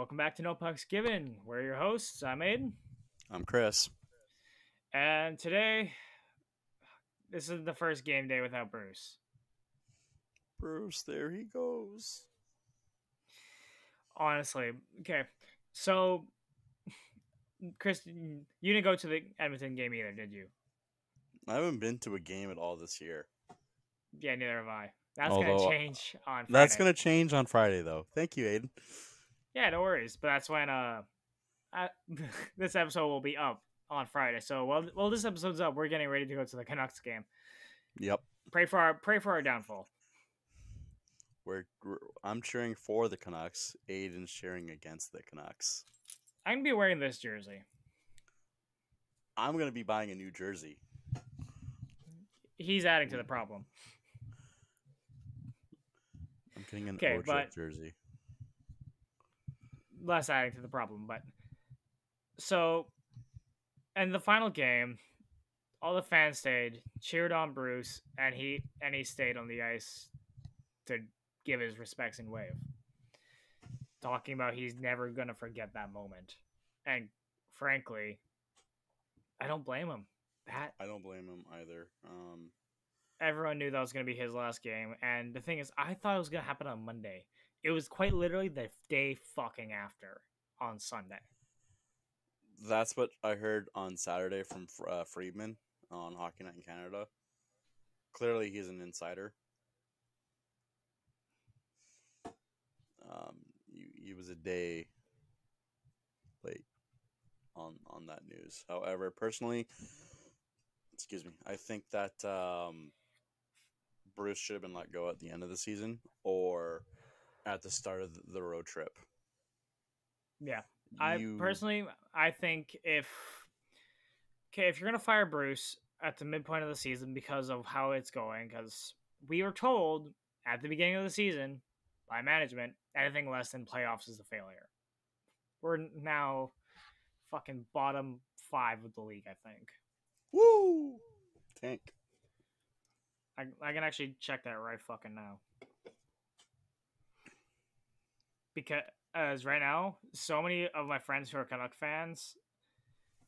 Welcome back to No Pucks Given. We're your hosts. I'm Aiden. I'm Chris. And today, this is the first game day without Bruce. Bruce, there he goes. Honestly. Okay. So, Chris, you didn't go to the Edmonton game either, did you? I haven't been to a game at all this year. Yeah, neither have I. That's going to Although change on Friday. that's going to change on Friday, though. Thank you, Aiden. Yeah, no worries. But that's when this episode will be up on Friday. So, while this episode's up, we're getting ready to go to the Canucks game. Yep. Pray for our downfall. I'm cheering for the Canucks. Aiden's cheering against the Canucks. I'm going to be wearing this jersey. I'm going to be buying a new jersey. He's adding to the problem. I'm getting an Ocho jersey. Less adding to the problem, but so in the final game, all the fans stayed, cheered on Bruce, and he stayed on the ice to give his respects and wave. Talking about he's never gonna forget that moment. And frankly, I don't blame him. I don't blame him either. Everyone knew that was gonna be his last game, and the thing is, I thought it was gonna happen on Monday. It was quite literally the day fucking after on Sunday. That's what I heard on Saturday from Friedman on Hockey Night in Canada. Clearly, he's an insider. He was a day late on that news. However, personally, I think that Bruce should have been let go at the end of the season or at the start of the road trip. Yeah. I think if you're gonna fire Bruce at the midpoint of the season because of how it's going, because we were told at the beginning of the season by management anything less than playoffs is a failure. We're now fucking bottom 5 of the league, I think. Woo! Tank. I can actually check that right fucking now. Because right now, so many of my friends who are Canuck fans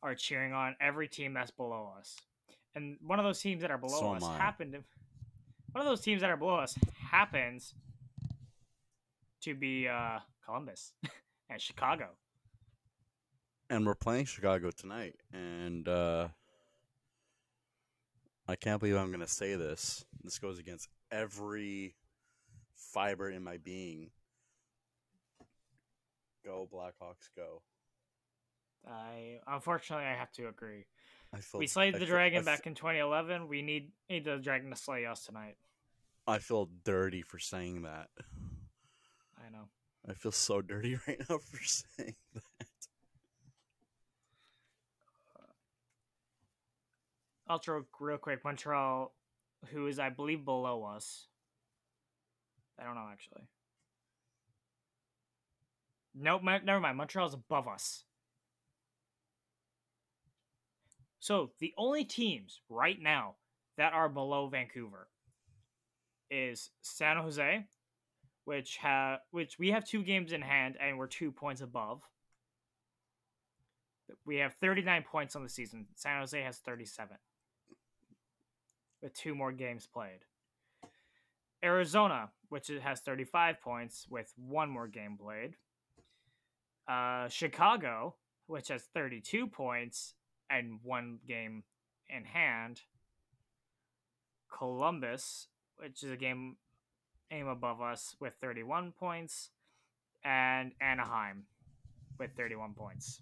are cheering on every team that's below us. And one of those teams that are below us happens to be Columbus and Chicago. And we're playing Chicago tonight. And I can't believe I'm going to say this. This goes against every fiber in my being. Go Blackhawks, go! Unfortunately I have to agree. We slayed the Dragon back in 2011. We need the Dragon to slay us tonight. I feel dirty for saying that. I know. I feel so dirty right now for saying that. Ultra real quick, Montreal, who is I believe below us. I don't know actually. Nope, never mind. Montreal's above us. So the only teams right now that are below Vancouver is San Jose, which we have 2 games in hand and we're 2 points above. We have 39 points on the season. San Jose has 37 with 2 more games played. Arizona, which has 35 points with 1 more game played. Chicago, which has 32 points and 1 game in hand. Columbus, which is a game above us with 31 points. And Anaheim with 31 points.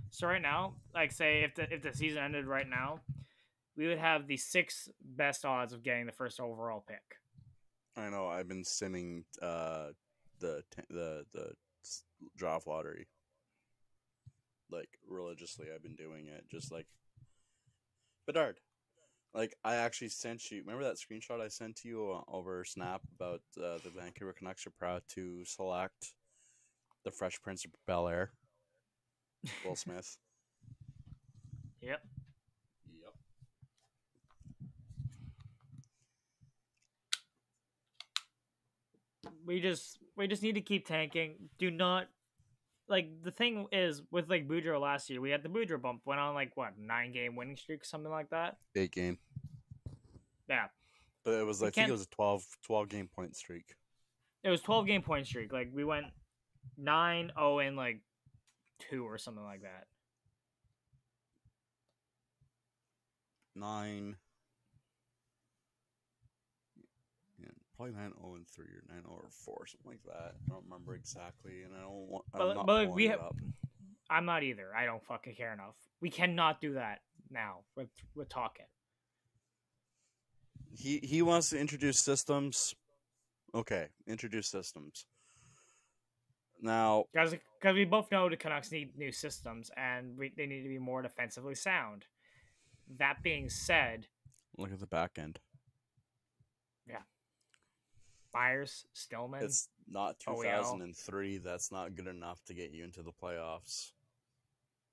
So right now, like say if the season ended right now, we would have the 6th best odds of getting the first overall pick. I know. I've been simming the draft lottery like religiously. I've been doing it just like Bedard. Like I actually sent you. Remember that screenshot I sent to you over Snap about the Vancouver Canucks are proud to select the Fresh Prince of Bel-Air, Will Smith. Yep. we just need to keep tanking. Do not the thing is with Boudreau last year, we had the Boudreau bump, went on 9-game winning streak, something like that. 8-game. Yeah. But it was I think it was a 12 game point streak. It was 12-game point streak. We went 9-0 and 2 or something like that. 9 probably 9-0-3 or 9-0-4, something like that. I don't remember exactly, and I don't want. I'm not either. I don't fucking care enough. We cannot do that now with Tocchet. He wants to introduce systems. Okay, introduce systems. Now, because we both know the Canucks need new systems, and they need to be more defensively sound. That being said, look at the back end. Yeah. Myers, Stillman. It's not 2003. That's not good enough to get you into the playoffs.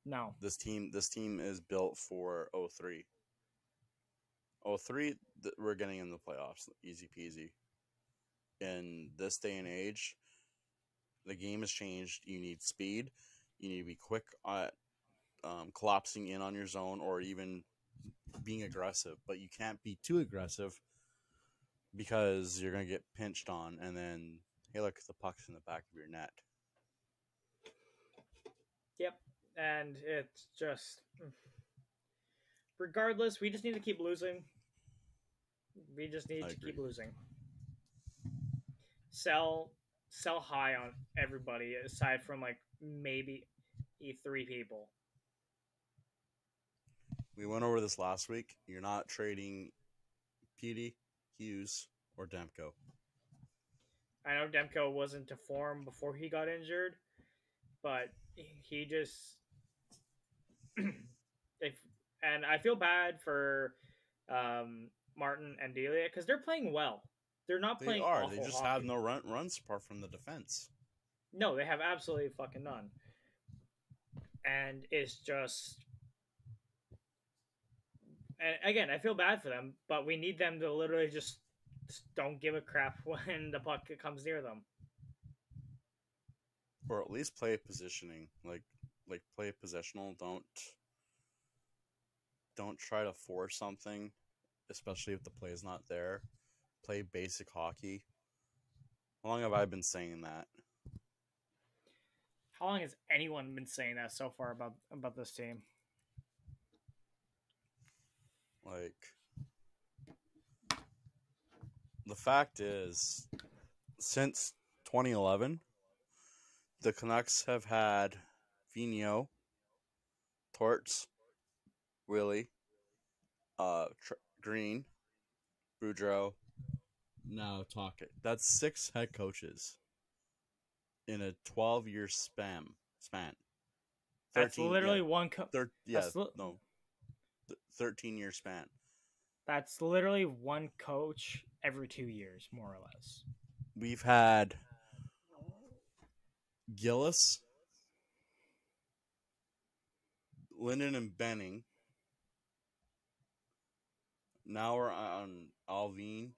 No. This team is built for 03. 03, we're getting in the playoffs. Easy peasy. In this day and age, the game has changed. You need speed. You need to be quick at collapsing in on your zone or even being aggressive. But you can't be too aggressive because you're going to get pinched on. And then, hey, look, the puck's in the back of your net. Yep. And it's just... Regardless, we just need to keep losing. We just need to keep losing. Sell high on everybody aside from maybe 3 people. We went over this last week. You're not trading Petey, Hughes, or Demko. I know Demko wasn't to form before he got injured, but he just and I feel bad for Martin and Delia because they're playing well. They're not playing awful They just hockey. have no runs apart from the defense. No, they have absolutely fucking none. And it's just... And again, I feel bad for them, but we need them to literally just don't give a crap when the puck comes near them. Or at least play positioning. Like play possessional. Don't try to force something, especially if the play is not there. Play basic hockey. How long have I been saying that? How long has anyone been saying that so far about this team? The fact is, since 2011, the Canucks have had Vigneault, Torts, Willie, Green, Boudreau, now Tocchet. That's 6 head coaches in a 12-year span. 13, that's literally one. 13-year span. That's literally one coach every 2 years, more or less. We've had Gillis, Linden, and Benning. Now we're on Alvin,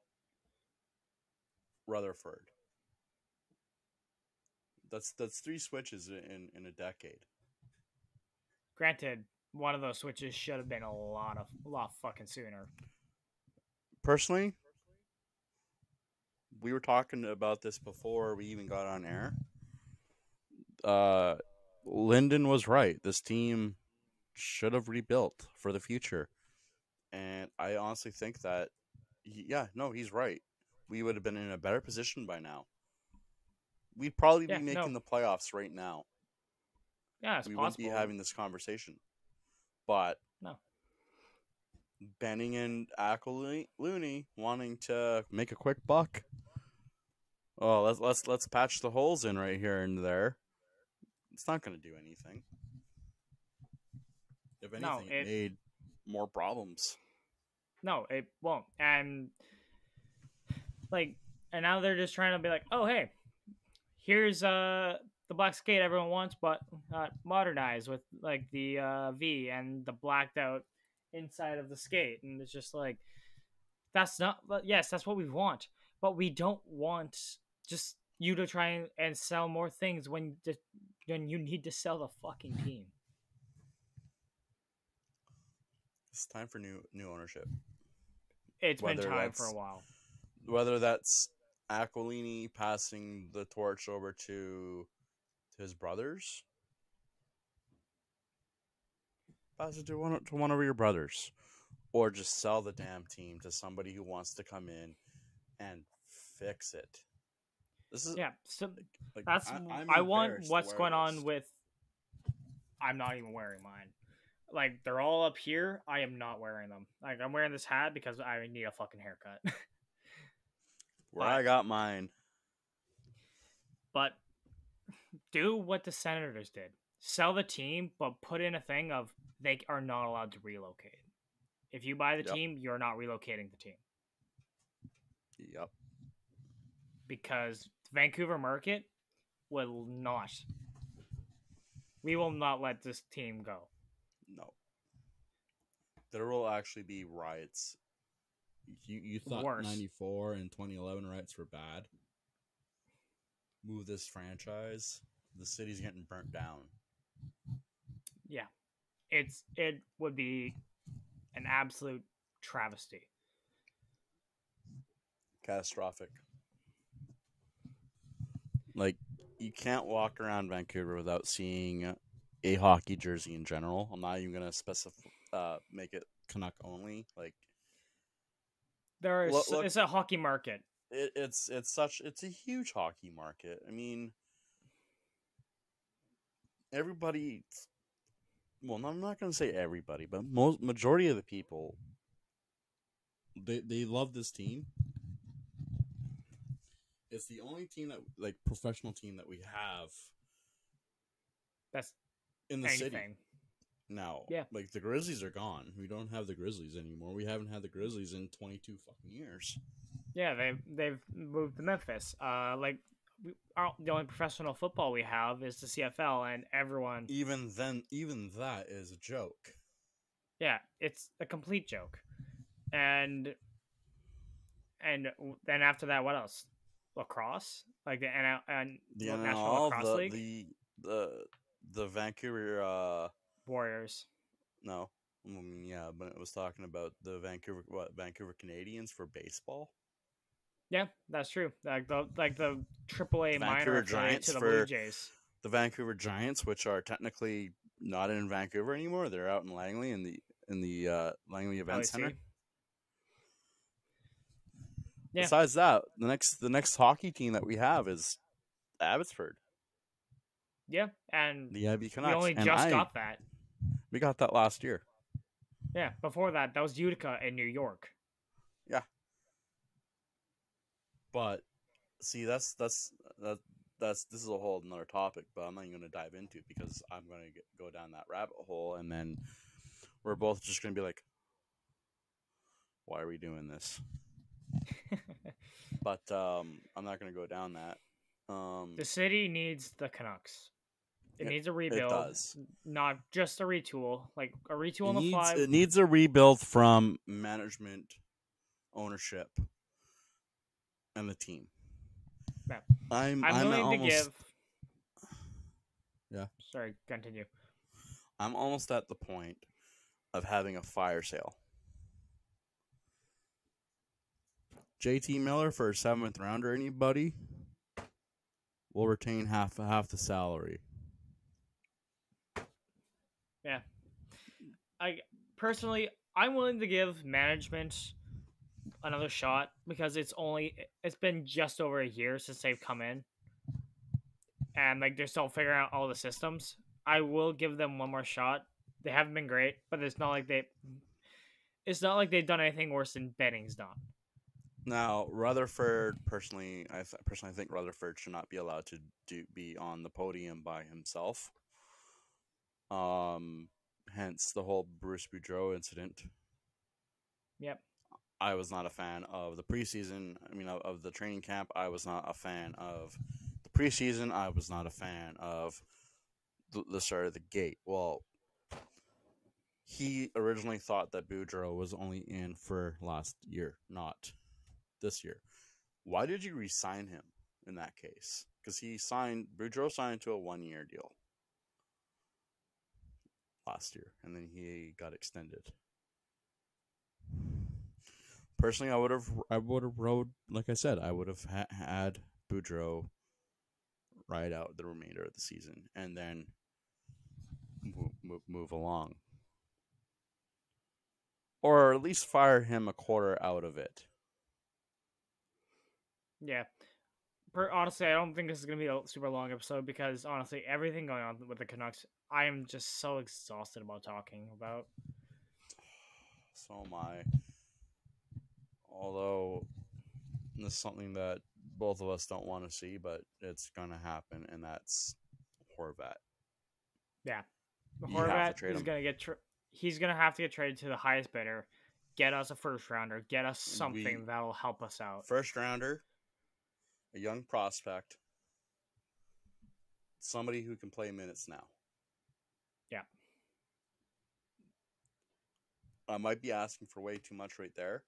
Rutherford. That's 3 switches in a decade. Granted, one of those switches should have been a lot fucking sooner. Personally, we were talking about this before we even got on air. Linden was right. This team should have rebuilt for the future. And I honestly think that, he's right. We would have been in a better position by now. We'd probably be making the playoffs right now. Yeah, it's possible. We wouldn't be having this conversation. But no. Benning and Looney wanting to make a quick buck. Oh, let's patch the holes in right here and there. It's not going to do anything. If anything, it made more problems. No, it won't. And now they're just trying to be like, oh hey, here's the black skate everyone wants, but modernized with the V and the blacked out inside of the skate, and it's just that's not. Yes, that's what we want, but we don't want just you to try and sell more things when you need to sell the fucking team. It's time for new ownership. It's been time for a while. Whether that's Aquilini passing the torch over to his brothers, pass it to one of your brothers, or just sell the damn team to somebody who wants to come in and fix it. This is So that's I want what's going on with. I'm not even wearing mine. Like, they're all up here. I am not wearing them. Like, I'm wearing this hat because I need a fucking haircut. I got mine. But do what the Senators did. Sell the team, but put in a thing of they are not allowed to relocate. If you buy the team, you're not relocating the team. Yep. Because the Vancouver market will not. We will not let this team go. No. There will actually be riots. You thought Worse. 94 and 2011 riots were bad? Move this franchise. The city's getting burnt down. Yeah. It would be an absolute travesty. Catastrophic. Like, you can't walk around Vancouver without seeing a hockey jersey in general. I'm not even going to make it Canuck only. Like, it's a hockey market. It's a huge hockey market. I mean, everybody. Well, I'm not going to say everybody, but majority of the people, they love this team. It's the only team that, like, professional team that we have. That's in the anything. city. Now, yeah, like, the Grizzlies are gone. We don't have the Grizzlies anymore. We haven't had the Grizzlies in 22 fucking years. Yeah, they've moved to Memphis. The only professional football we have is the CFL, and everyone. Even that is a joke. Yeah, it's a complete joke. And then after that, what else? Lacrosse, like the National Lacrosse League. The Vancouver Warriors. No, I mean, yeah, but it was talking about the Vancouver Canadians for baseball. Yeah, that's true. Like the AAA minor Giants to the Blue Jays. The Vancouver Giants, which are technically not in Vancouver anymore, they're out in Langley in the Langley Event Center. Yeah. Besides that, the next hockey team that we have is Abbotsford. Yeah, and the IB Canucks. We only just got that. We got that last year. Yeah, before that was Utica in New York. Yeah. But see, this is a whole another topic, but I'm not even going to dive into it because I'm going to go down that rabbit hole, and then we're both just going to be like, "Why are we doing this?" But I'm not going to go down that. The city needs the Canucks. It needs a rebuild. It does. Not just a retool, like a retool on the fly. It needs a rebuild from management, ownership, and the team. Yeah. I'm willing to give. Yeah. Sorry, continue. I'm almost at the point of having a fire sale. JT Miller for a 7th rounder, anybody? We'll retain half the salary. Yeah. I'm willing to give management another shot because it's been just over a year since they've come in. And like they're still figuring out all the systems. I will give them one more shot. They haven't been great, but it's not like they've done anything worse than Benning's done. Now, Rutherford, I personally think Rutherford should not be allowed to be on the podium by himself. Hence the whole Bruce Boudreau incident. Yep. I was not a fan of the preseason. I mean, of the training camp. I was not a fan of the preseason. I was not a fan of the start of the gate. Well, he originally thought that Boudreau was only in for last year, not this year. Why did you re-sign him in that case because Boudreau signed to a 1-year deal last year, and then he got extended. Personally, I would have rode, like I said, I would have had Boudreau ride out the remainder of the season and then move along, or at least fire him a quarter out of it. Yeah. Honestly, I don't think this is going to be a super long episode because, honestly, everything going on with the Canucks, I am just so exhausted about talking about. So am I. Although, this is something that both of us don't want to see, but it's going to happen, and that's Horvat. Yeah. Horvat is going to get... he's going to have to get traded to the highest bidder, get us a first rounder, get us something that'll help us out. First rounder, a young prospect, somebody who can play minutes now. Yeah. I might be asking for way too much right there.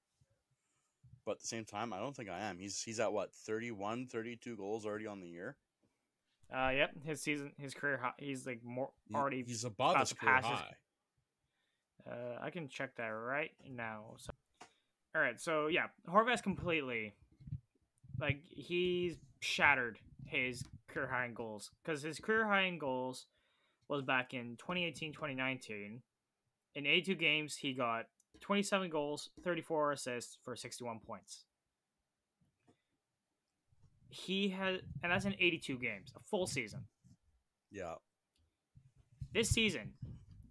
But at the same time, I don't think I am. He's at what, 31, 32 goals already on the year? Yep. His career high. He's like already. He's above his career high. I can check that right now. So, all right. So yeah, Horvat's completely he's shattered his career high in goals because his career high in goals was back in 2018-2019. In 82 games, he got 27 goals, 34 assists for 61 points. And that's in 82 games, a full season. Yeah. This season,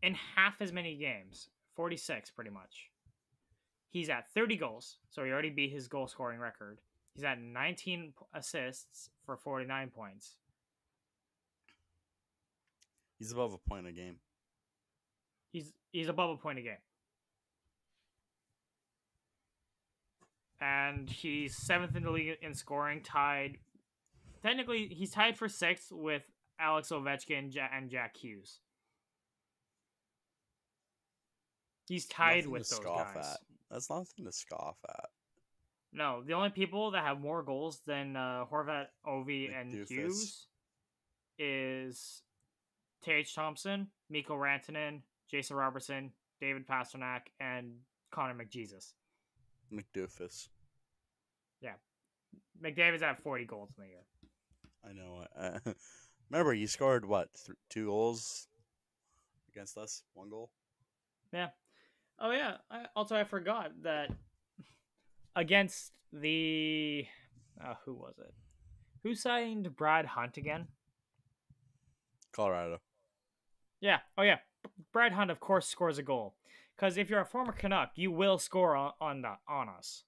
in half as many games, 46 pretty much, he's at 30 goals, so he already beat his goal scoring record. He's at 19 assists for 49 points. He's above a point a game. He's above a point a game. And he's 7th in the league in scoring, technically, he's tied for 6th with Alex Ovechkin and Jack Hughes. He's tied with those guys. That's nothing to scoff at. No, the only people that have more goals than Horvat, Ovi, and Hughes is Tage Thompson, Mikko Rantanen, Jason Robertson, David Pastrnak, and Connor McJesus. McDoofus. Yeah. McDavid's at 40 goals in the year. I know. Remember, he scored, 2 goals against us? 1 goal? Yeah. Oh, yeah. I forgot that against the... who was it? Who signed Brad Hunt again? Colorado. Yeah. Oh, yeah. Brad Hunt, of course, scores a goal. Because if you're a former Canuck, you will score on us.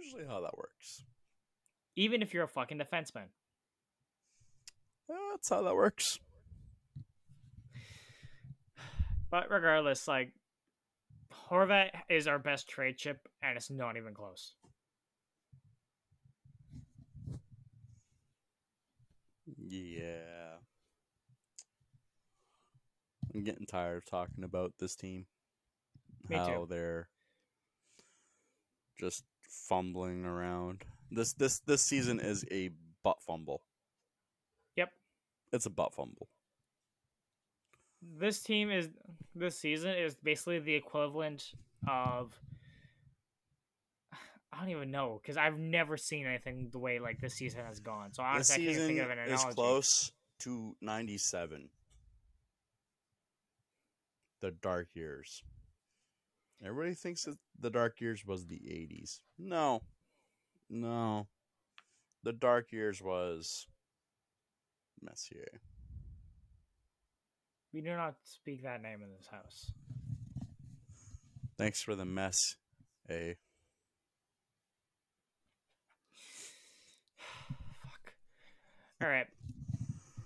Usually how that works. Even if you're a fucking defenseman. That's how that works. But regardless, Horvat is our best trade chip, and it's not even close. Yeah. I'm getting tired of talking about this team. Me too. They're just fumbling around. This season is a butt fumble. Yep. It's a butt fumble. This season is basically the equivalent of, I don't even know, because I've never seen anything the way this season has gone. So honestly, I can't think of an analogy. This season is close to 97. The dark years. Everybody thinks that the dark years was the 80s. No. The dark years was Messier. We do not speak that name in this house. Thanks for the mess, eh? Fuck. All right.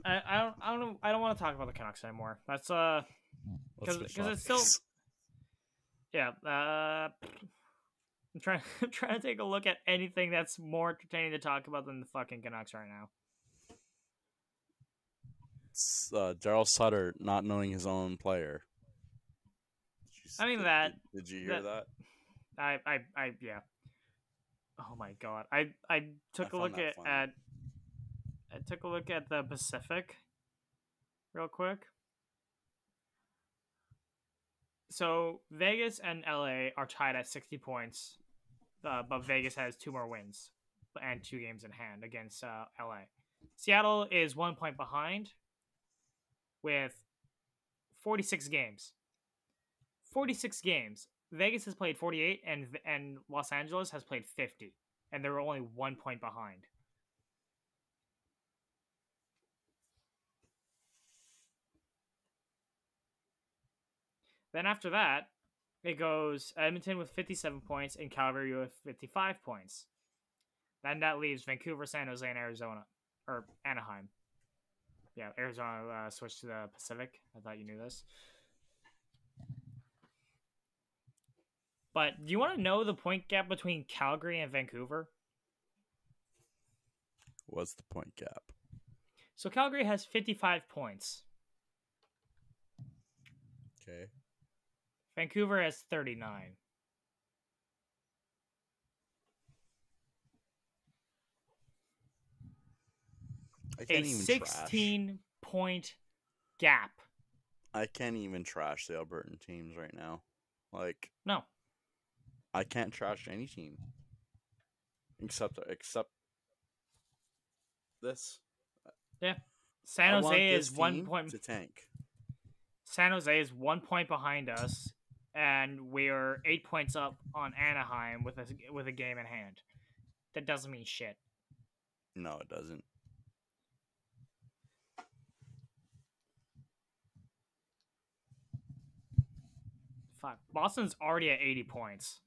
I don't want to talk about the Canucks anymore. That's because it's still. Yeah. I'm trying to take a look at anything that's more entertaining to talk about than the fucking Canucks right now. It's Daryl Sutter not knowing his own player. Did you hear that? Yeah. Oh my god! I took a found look that funny. I took a look at the Pacific real quick. So Vegas and LA are tied at 60 points, but Vegas has 2 more wins and 2 games in hand against LA. Seattle is 1 point behind with 46 games. 46 games. Vegas has played 48 and Los Angeles has played 50, and they're only 1 point behind. Then after that, it goes Edmonton with 57 points and Calgary with 55 points. Then that leaves Vancouver, San Jose, and Arizona. Or Anaheim. Yeah, Arizona switched to the Pacific. I thought you knew this. But do you want to know the point gap between Calgary and Vancouver? What's the point gap? So Calgary has 55 points. Okay. Vancouver has 39. A 16-point gap. I can't even trash the Albertan teams right now. Like, no, I can't trash any team except this. Yeah, San Jose is 1 point to tank. San Jose is 1 point behind us, and we're 8 points up on Anaheim with a game in hand. That doesn't mean shit. No, it doesn't. Fuck. Boston's already at 80 points.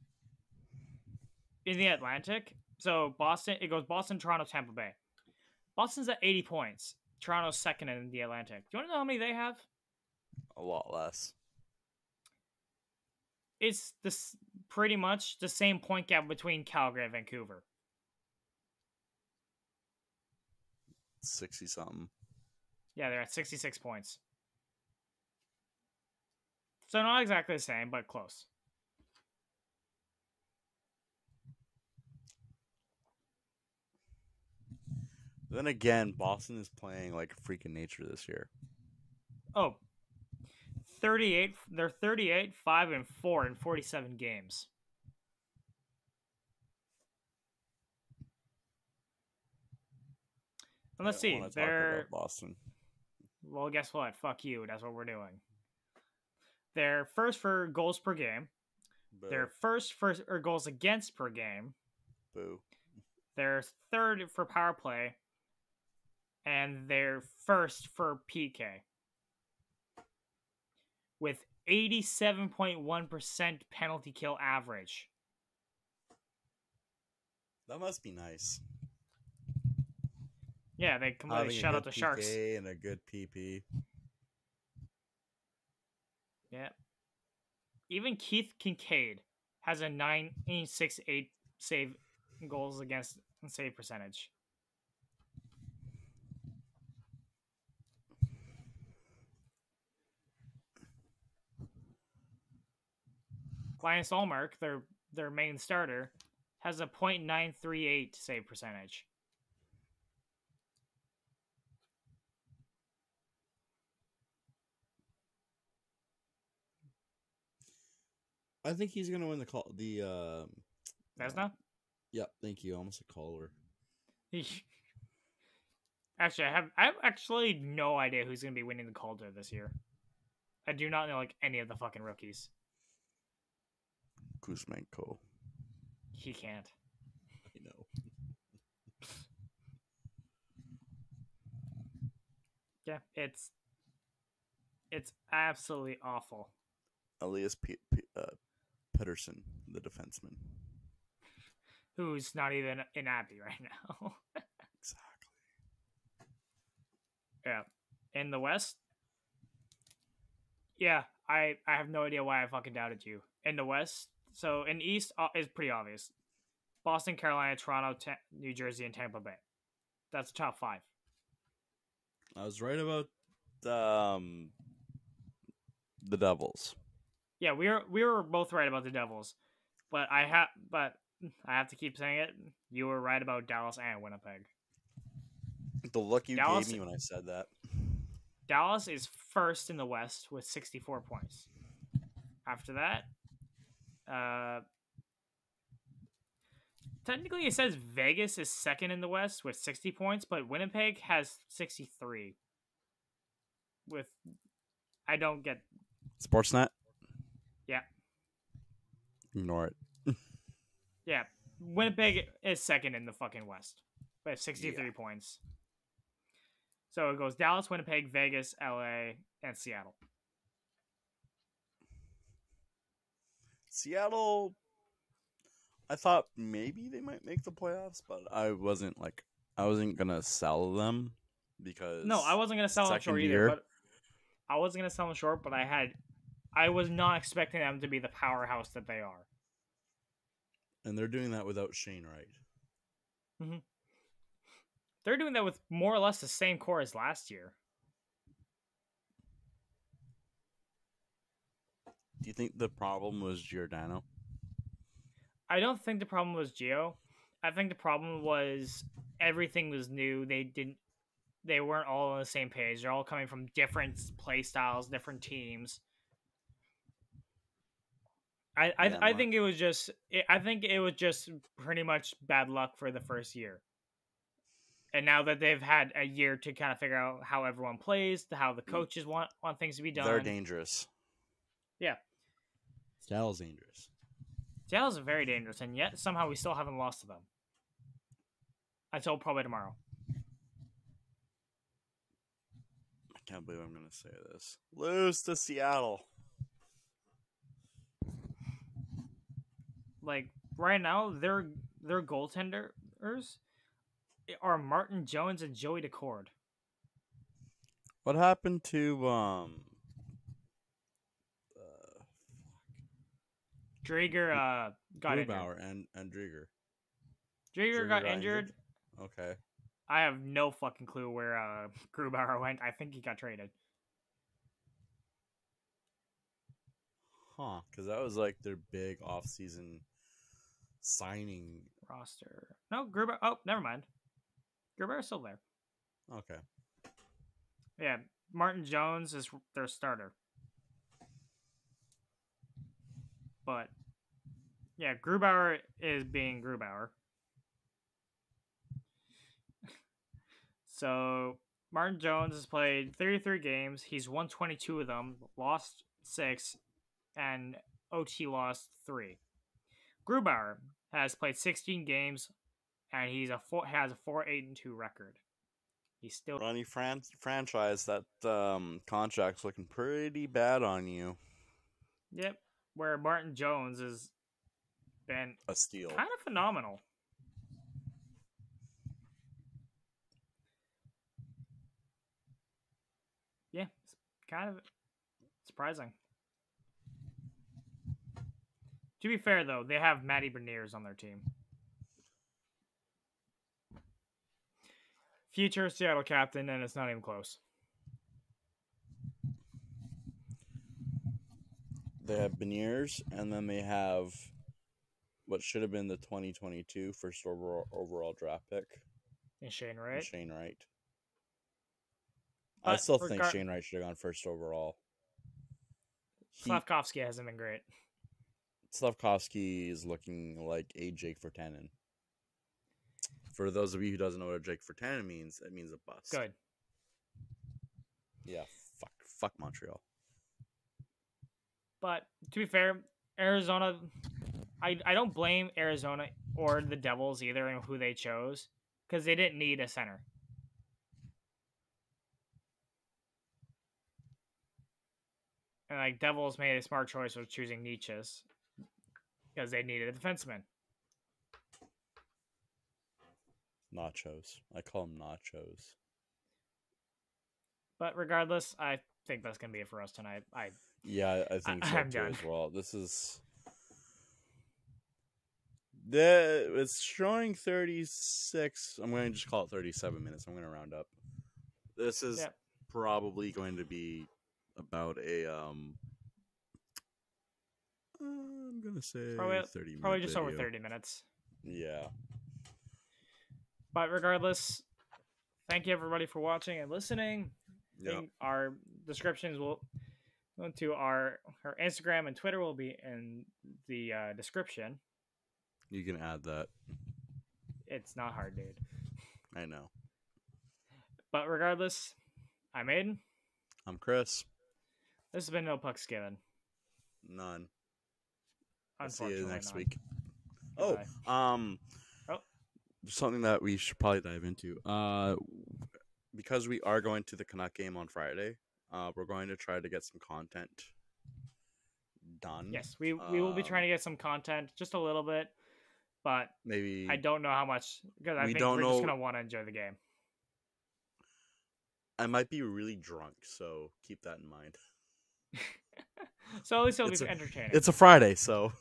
In the Atlantic, so it goes Boston, Toronto, Tampa Bay. Boston's at 80 points. Toronto's second in the Atlantic. Do you want to know how many they have? A lot less. It's pretty much the same point gap between Calgary and Vancouver. 60-something. Yeah, they're at 66 points. So not exactly the same, but close. Then again, Boston is playing like a freak of nature this year. Oh, 38. They're 38, 5, and 4 in 47 games. And let's see. They're Boston. Well, guess what? Fuck you. That's what we're doing. They're first for goals per game. Boo. They're first for goals against per game. Boo. They're third for power play. And they're first for PK. With 87.1% penalty kill average. That must be nice. Yeah, they completely shut out the Sharks. And a good PP. Yeah. Even Keith Kincaid has a 9.68 save goals against and save percentage. Linus Ullmark, their main starter, has a .938 save percentage. I think he's gonna win Vesna? Yep, thank you. Almost a caller. Actually, I have actually no idea who's gonna be winning the Calder this year. I do not know like any of the fucking rookies. Kuzmenko. He can't. I know. Yeah, it's absolutely awful. Elias Pettersson, the defenseman. Who's not even in Abbey right now. Exactly. Yeah. In the West? Yeah, I have no idea why I fucking doubted you. In the West, so in the East is pretty obvious. Boston, Carolina, Toronto, New Jersey, and Tampa Bay. That's the top 5. I was right about the Devils. Yeah, we were both right about the Devils, but I have to keep saying it. You were right about Dallas and Winnipeg. The look you Dallas, gave me when I said that. Dallas is first in the West with 64 points. After that, technically it says Vegas is second in the West with 60 points, but Winnipeg has 63. With I don't get Sportsnet? yeah. Ignore it. Yeah. Winnipeg is second in the fucking West with 63 points. So it goes Dallas, Winnipeg, Vegas, LA, and Seattle. Seattle, I thought maybe they might make the playoffs, but I wasn't gonna sell them because No, I wasn't gonna sell them short year. either. But I wasn't gonna sell them short, but I was not expecting them to be the powerhouse that they are. And they're doing that without Shane Wright. Mm-hmm. They're doing that with more or less the same core as last year. Do you think the problem was Giordano? I don't think the problem was Gio. I think the problem was everything was new. They weren't all on the same page. They're all coming from different play styles, different teams. I think it was just pretty much bad luck for the first year. And now that they've had a year to kind of figure out how everyone plays, how the coaches want things to be done. They're dangerous. Yeah. Seattle's dangerous. Seattle's very dangerous, and yet somehow we still haven't lost to them. Until probably tomorrow. I can't believe I'm going to say this. Lose to Seattle. Like, right now, their goaltenders are Martin Jones and Joey Decord. What happened to Drieger got Grubauer injured. and Drieger. Drieger got injured. Okay. I have no fucking clue where Grubauer went. I think he got traded. Huh, because that was like their big off-season signing roster. No, Grubauer. Oh, never mind. Grubauer's still there. Okay. Yeah, Martin Jones is their starter. But, yeah, Grubauer is being Grubauer. So, Martin Jones has played 33 games. He's won 22 of them, lost 6, and OT lost 3. Grubauer has played 16 games, and has a 4-8-2 record. He's still Ronnie franchise. That contract's looking pretty bad on you. Yep, where Martin Jones has been a steal, kind of phenomenal. Yeah, it's kind of surprising. To be fair, though, they have Matty Beniers on their team. Future Seattle captain, and it's not even close. They have Beniers, and then they have what should have been the 2022 first overall draft pick. And Shane Wright. I still think Shane Wright should have gone first overall. Slavkovsky hasn't been great. Slavkovsky is looking like a Jake Virtanen. For those of you who doesn't know what a Jake Virtanen means, it means a bust. Good. Yeah, fuck Montreal. But to be fair, Arizona, I don't blame Arizona or the Devils either in who they chose because they didn't need a center. And like Devils made a smart choice with choosing Nietzsche's because they needed a defenseman. Nachos. I call them nachos. But regardless, I think that's going to be it for us tonight. I think so I'm too done. as well. This is... It's showing 36. I'm going to just call it 37 minutes. I'm going to round up. This is probably going to be about a I'm gonna say Probably 30-minute just over video. 30 minutes. Yeah. But regardless, thank you everybody for watching and listening. Yep. Our descriptions will go to our Instagram and Twitter will be in the description. You can add that. It's not hard, dude. I know. But regardless, I'm Aiden. I'm Chris. This has been No Pucks Given. None. I'll see Unfortunately, you next none. week. Goodbye. Something that we should probably dive into. Because we are going to the Canuck game on Friday, we're going to try to get some content done. Yes, we will be trying to get some content, just a little bit, but maybe I don't know how much because I think we're just gonna want to enjoy the game. I might be really drunk, so keep that in mind. So at least it'll be entertaining. It's a Friday, so.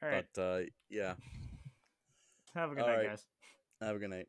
All right. But yeah. Have a good night, guys. Have a good night.